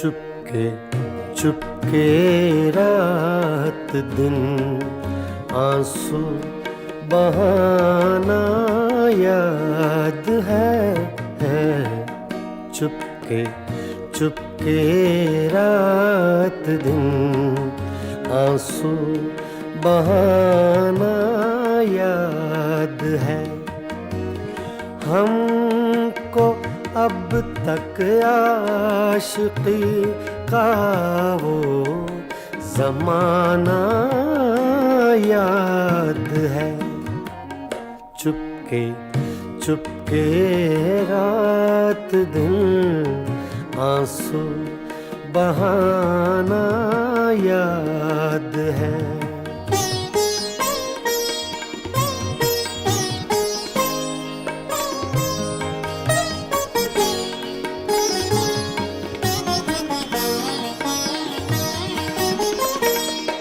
चुपके चुपके रात दिन आंसू बहाना याद है। चुपके चुपके रात दिन आंसू बहाना याद है। हमको अब तक आशिकी का वो ज़माना याद है। चुपके चुपके रात दिन आंसू बहाना याद है।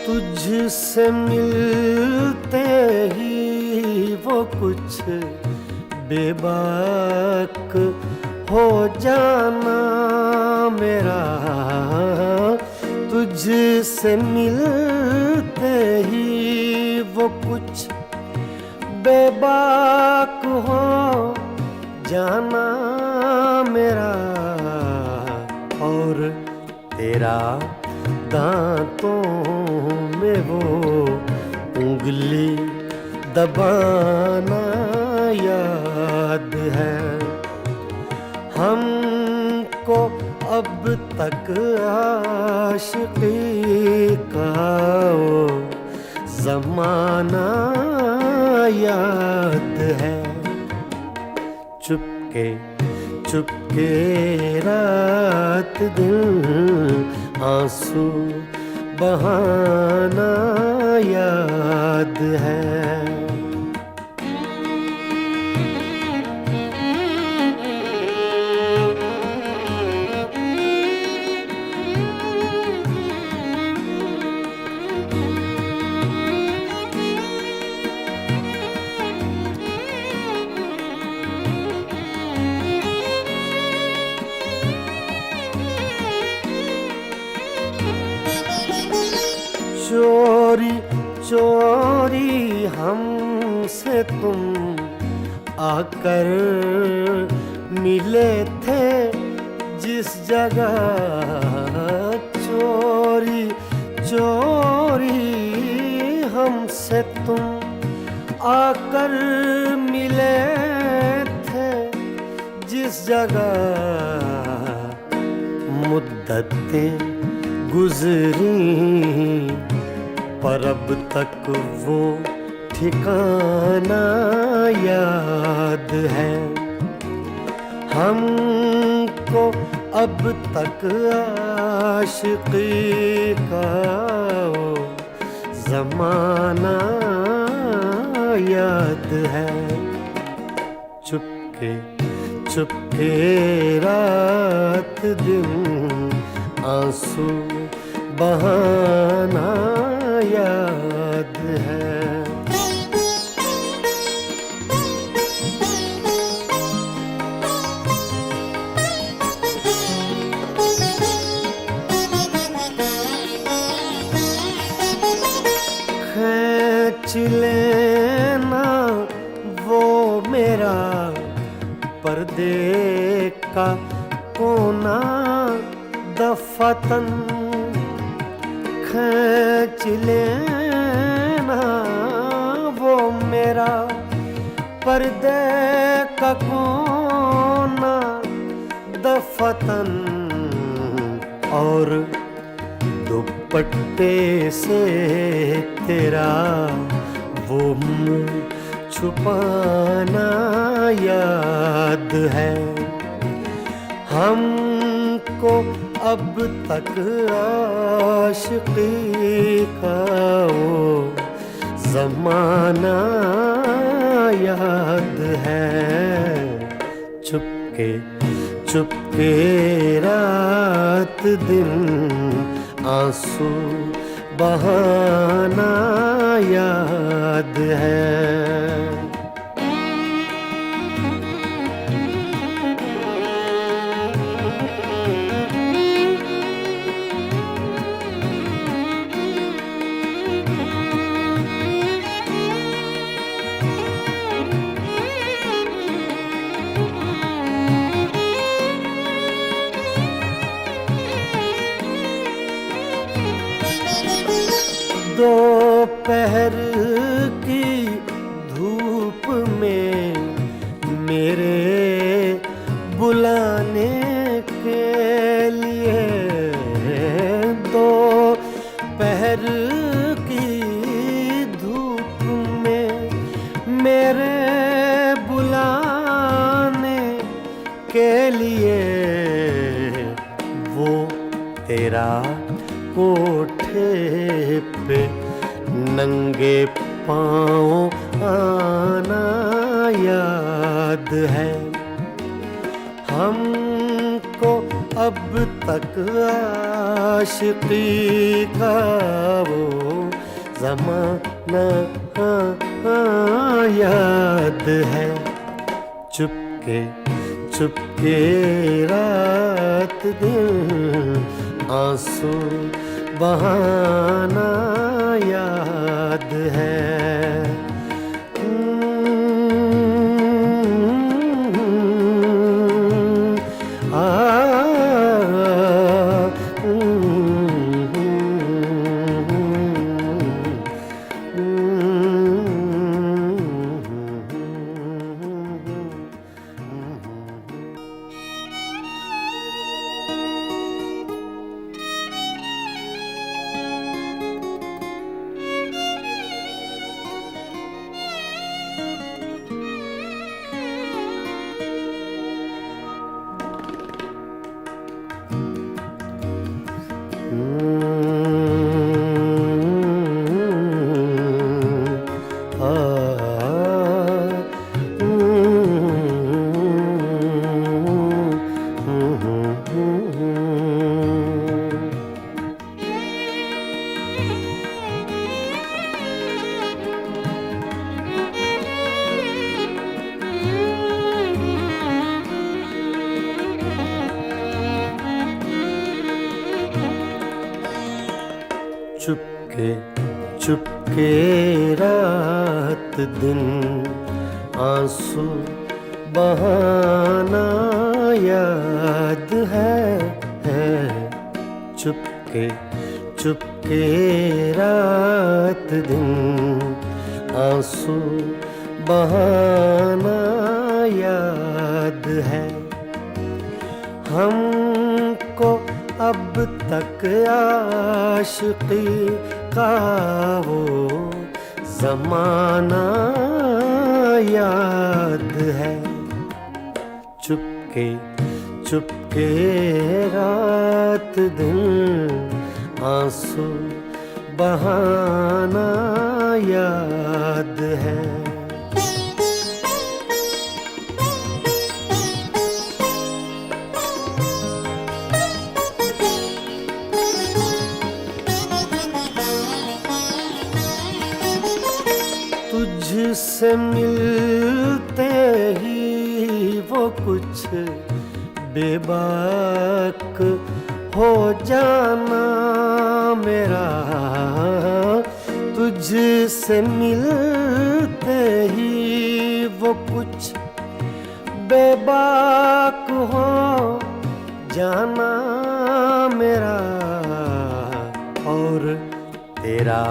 तुझसे मिलते ही वो कुछ बेबाक हो जाना मेरा। तुझसे मिलते ही वो कुछ बेबाक हो जाना मेरा। और तेरा दांतों में वो उंगली दबाना याद है। हमको अब तक आशिकी का वो ज़माना याद है। चुपके चुपके रात दिन आंसू बहाना याद है। चोरी चोरी हमसे तुम आकर मिले थे जिस जगह। चोरी चोरी हमसे तुम आकर मिले थे जिस जगह। मुद्दतें गुजरी पर अब तक वो ठिकाना याद है। हमको अब तक आशिकी का वो ज़माना याद है। चुपके चुपके रात दिन आंसू बहाना याद है। खींच लेना वो मेरा पर्दे का कोना दफतन। खींच लेना वो मेरा पर्दे का कोना दफतन। और दुपट्टे से तेरा वो मुँह छुपाना याद है। हमको अब तक आशिकी का वो ज़माना याद है। चुपके चुपके रात दिन आंसू बहाना याद है। बुलाने के लिए, दो पहर की धूप में मेरे बुलाने के लिए, वो तेरा कोठे पे नंगे पाँव आना याद है। हमको अब तक आशिकी का वो ज़माना याद है। चुपके चुपके रात दिन आंसू बहाना याद है। चुपके चुपके रात दिन आंसू बहाना याद है। चुपके चुपके रात दिन आंसू बहाना याद है। हमको अब तक आशिकी का वो ज़माना याद है। चुपके चुपके रात दिन आंसू बहाना याद है। तुझसे मिलते ही वो कुछ बेबाक हो जाना मेरा। तुझसे मिलते ही वो कुछ बेबाक हो जाना मेरा। और तेरा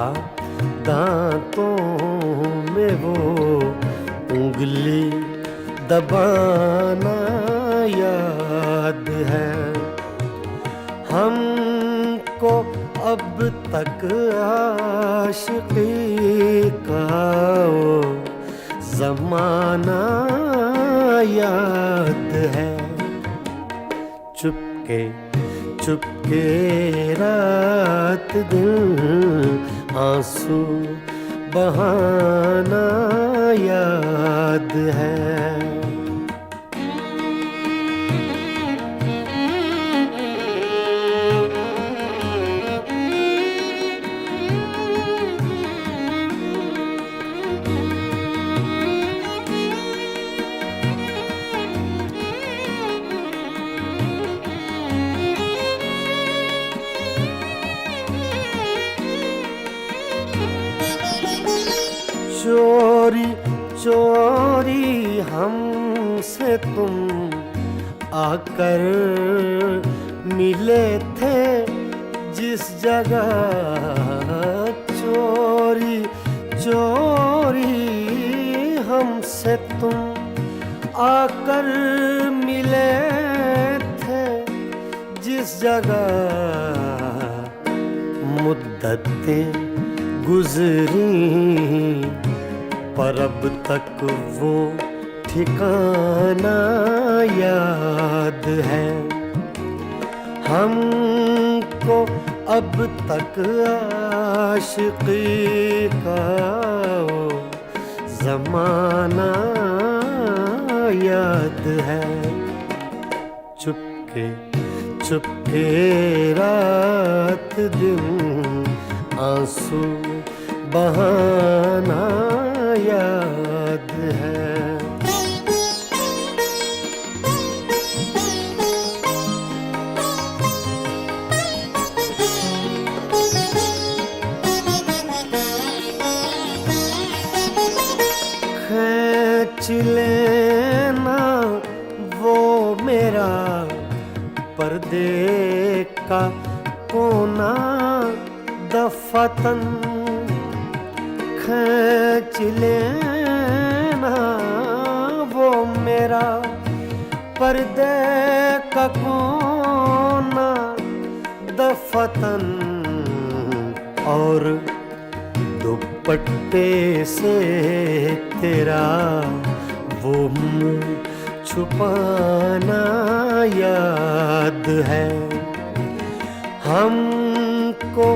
दांतों में वो उंगली दबाना याद है। हमको अब तक आशिकी का वो ज़माना याद है। चुपके चुपके रात दिन आंसू बहाना याद है। चोरी चोरी हमसे तुम आकर मिले थे जिस जगह। चोरी चोरी हमसे तुम आकर मिले थे जिस जगह मुद्दतें गुजरी, पर अब तक वो ठिकाना याद है हमको। अब तक आशिकी का वो ज़माना याद है। चुपके चुपके रात दिन आंसू बहाना याद है। खींच लेना वो मेरा पर्दे का कोना दफतन, खींच लेना वो मेरा पर्दे का कोना दफतन, और दुपट्टे से तेरा वो मुँह छुपाना याद है हमको।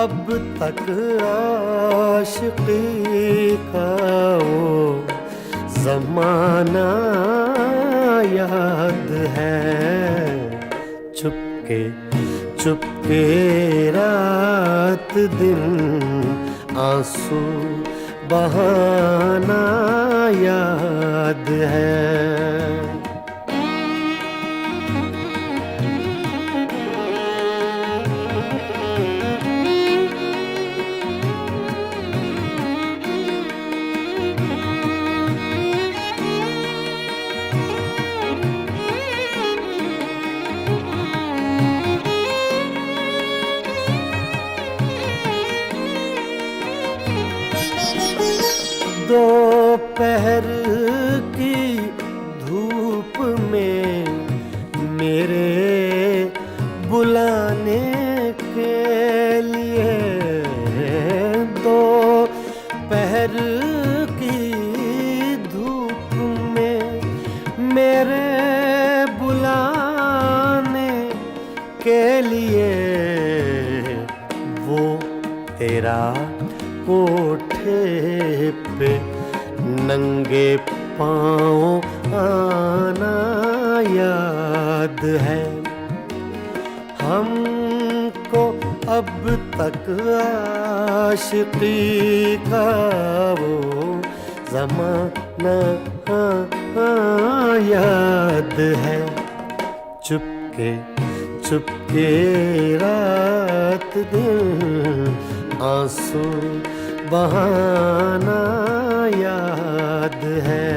अब तक आशिकी का वो ज़माना याद है। चुपके चुपके रात दिन आंसू बहाना याद है। दोपहर की धूप में मेरे बुलाने के लिए, दोपहर की धूप में मेरे बुलाने के लिए, वो तेरा कोठे पे नंगे पाँव आना याद है हमको। अब तक आशिकी का वो ज़माना याद है। चुपके चुपके रात दिन आंसू बहाना याद है।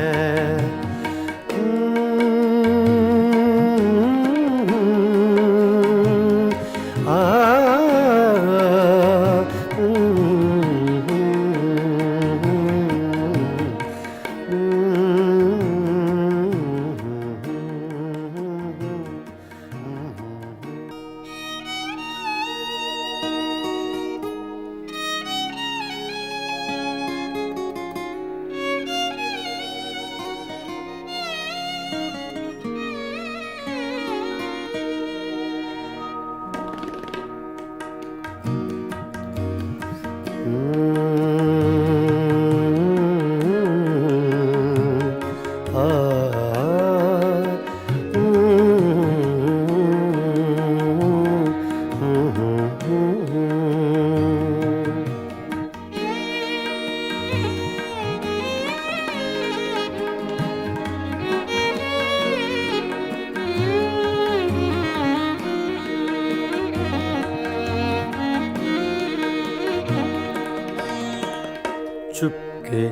चुपके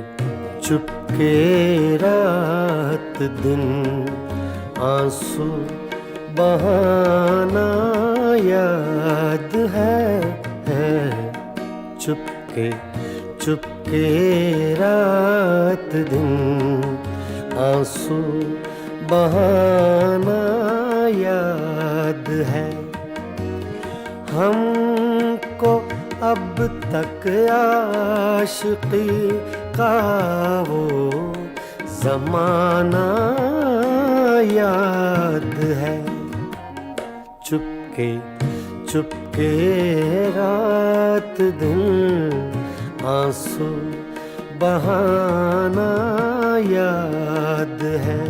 चुपके रात दिन आंसू बहाना याद है। चुपके चुपके रात दिन आंसू बहाना याद है। हमको अब तक आशिकी का वो ज़माना याद है। चुपके चुपके रात दिन आंसू बहाना याद है।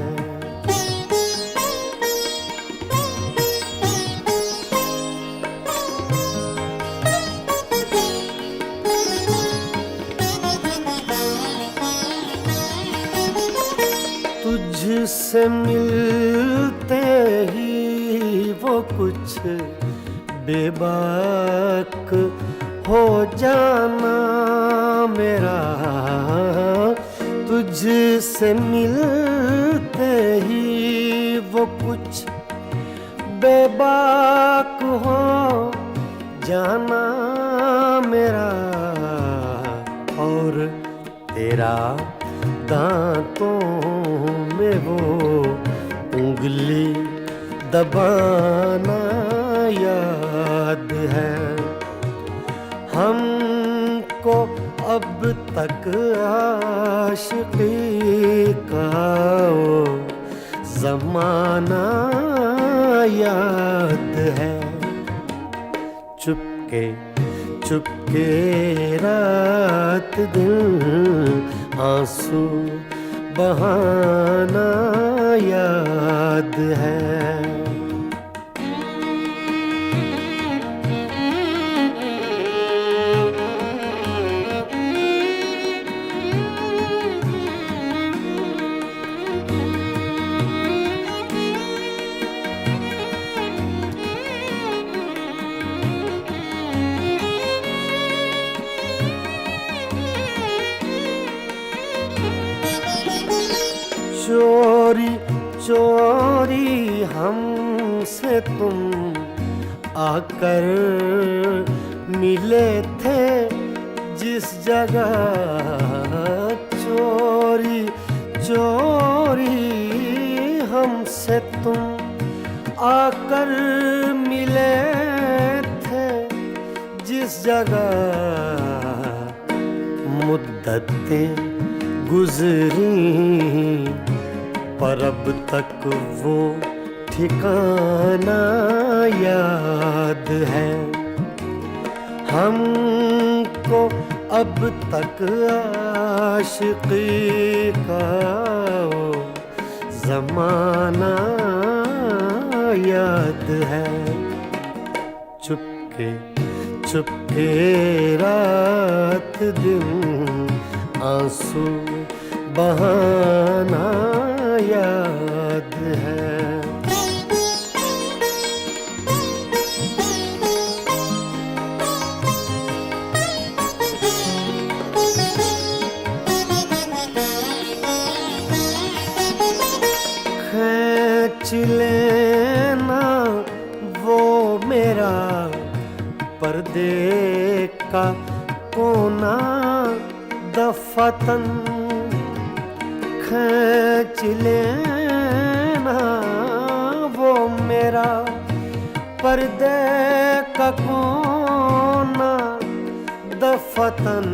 तुझसे मिलते ही वो कुछ बेबाक हो जाना मेरा। तुझसे मिलते ही वो कुछ बेबाक हो जाना मेरा। और तेरा दांतों में वो उंगली दबाना याद है। हमको अब तक आशिकी का वो ज़माना याद है। चुपके चुपके रात दिन आंसू बहाना याद है। चोरी चोरी हमसे तुम आकर मिले थे जिस जगह। चोरी चोरी हमसे तुम आकर मिले थे जिस जगह। मुद्दतें गुजरी पर अब तक वो ठिकाना याद है। हमको अब तक आशिकी का वो ज़माना याद है। चुपके चुपके रात दिन आंसू बहाना याद है। खींच लेना वो मेरा पर्दे का कोना दफतन। खींच लेना वो मेरा पर्दे का कोना दफतन।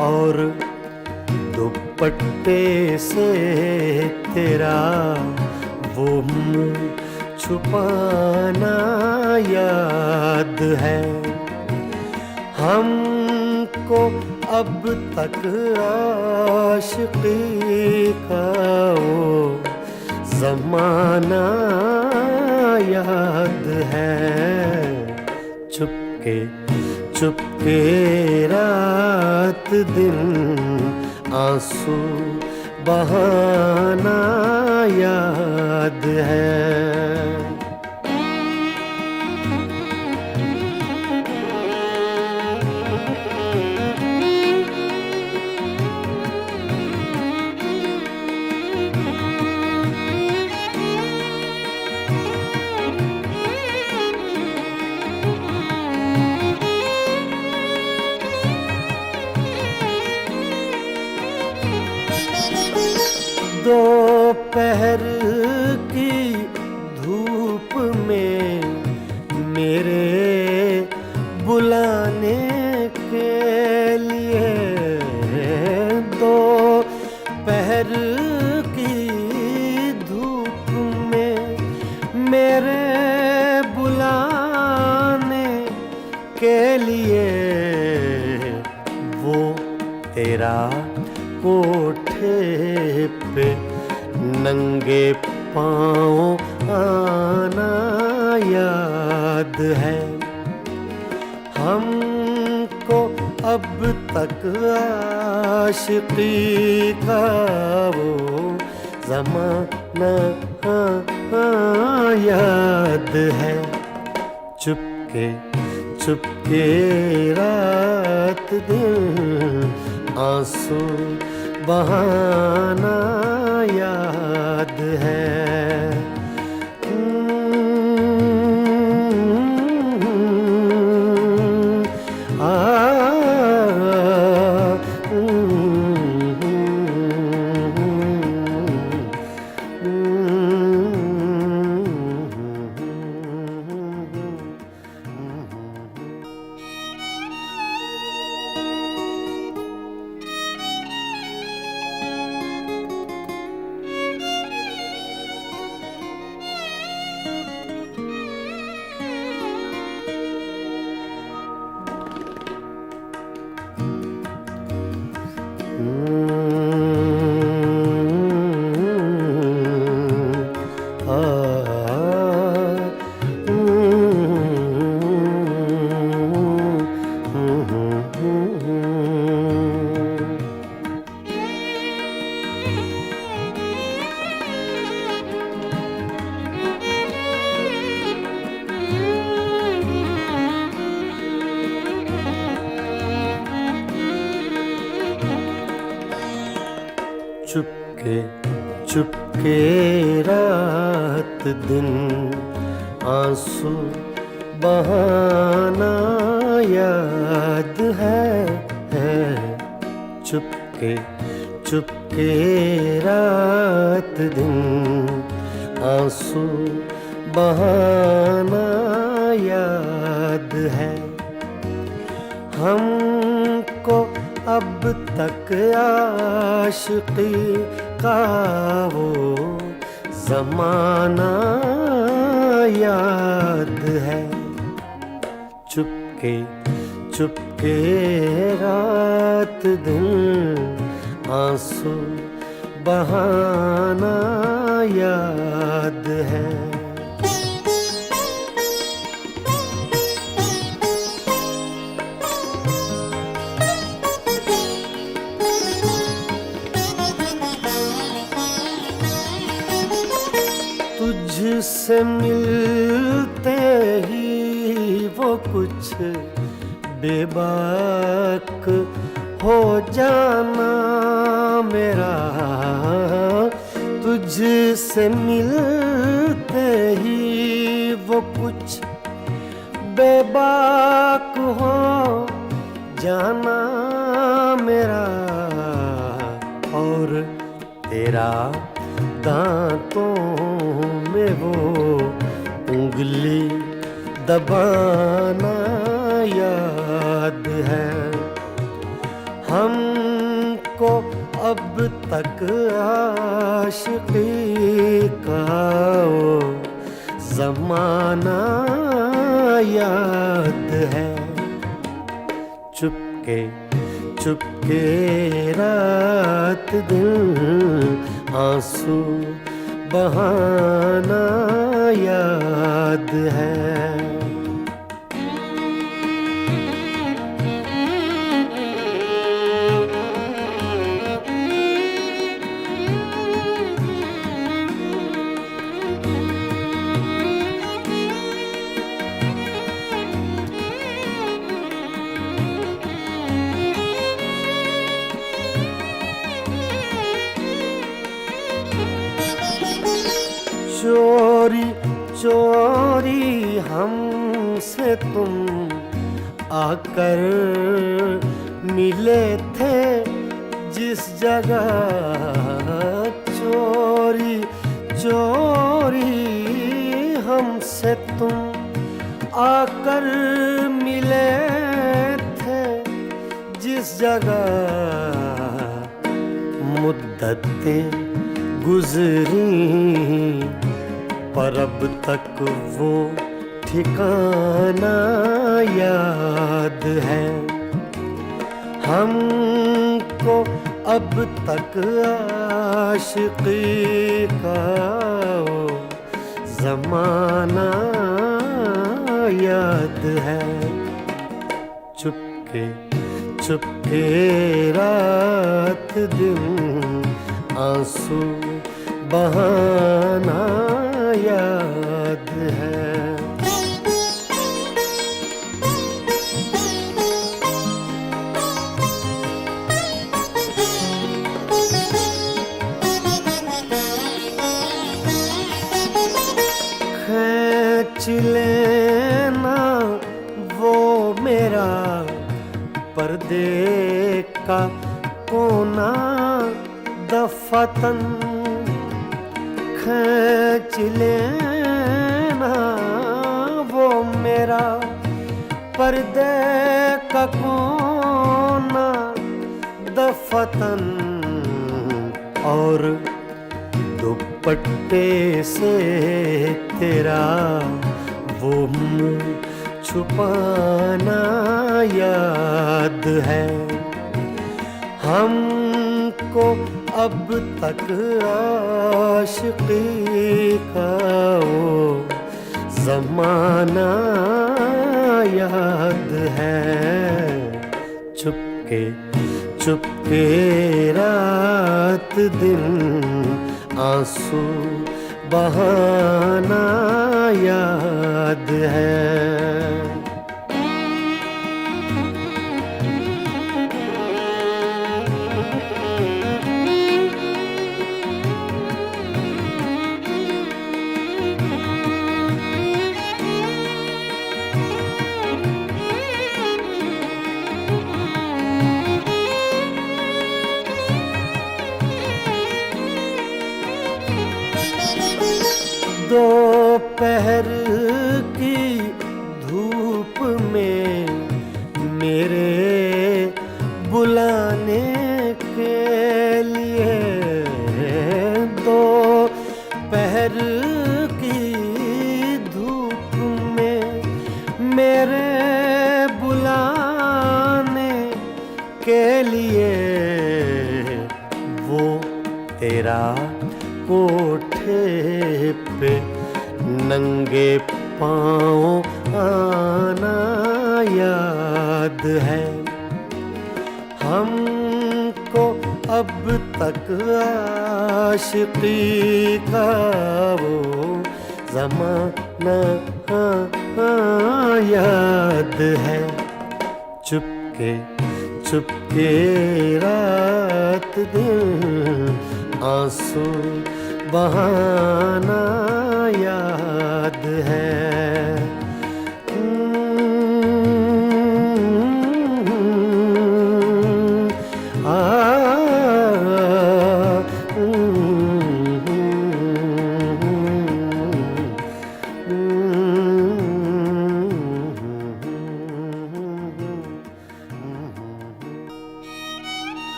और दुपट्टे से तेरा वो मुँह छुपाना याद है। हमको अब तक आशिकी का वो ज़माना याद है। चुपके चुपके रात दिन आंसू बहाना याद है। कोठे पे नंगे पाँव आना याद है। हमको अब तक आशिकी का वो ज़माना याद है। चुपके चुपके रात दिन आंसू बहाना याद है। चुपके चुपके रात दिन आंसू बहाना याद है। चुपके चुपके रात दिन आंसू बहाना याद है। हमको अब तक आशिकी का वो ज़माना याद है। चुपके चुपके रात दिन आंसू बहाना याद है। तुझसे मिलते ही वो कुछ बेबाक हो जाना मेरा। तुझसे मिलते ही वो कुछ बेबाक हो जाना मेरा। और तेरा दांतों में वो उंगली दबाना याद है। हमको अब तक आशिकी का वो ज़माना याद है। चुपके चुपके रात दिन आंसू बहाना याद है। चोरी चोरी हमसे तुम आकर मिले थे जिस जगह। चोरी चोरी हमसे तुम आकर मिले थे जिस जगह। मुद्दतें गुजरी पर अब तक वो ठिकाना याद है। हमको अब तक आशिकी का वो ज़माना याद है। चुपके चुपके रात दिन आंसू बहाना याद है। खींच लेना वो मेरा पर्दे का कोना दफतन, खींच लेना वो मेरा पर्दे का कोना दफतन, और दुपट्टे से तेरा वो मुँह छुपाना याद है। हमको अब तक आशिकी का वो ज़माना याद है। चुपके चुपके रात दिन आंसू बहाना याद है। दोपहर की धूप में मेरे बुलाने के लिए, दोपहर की धूप में मेरे बुलाने के लिए, वो तेरा कोठे पे नंगे पाँव आना याद है। हमको अब तक आशिकी का वो ज़माना याद है। चुपके चुपके रात दिन आंसू बहाना याद है।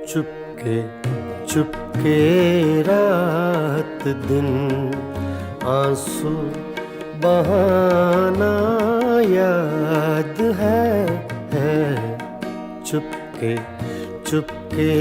चुपके चुपके रात दिन आंसू बहाना याद है। चुपके चुपके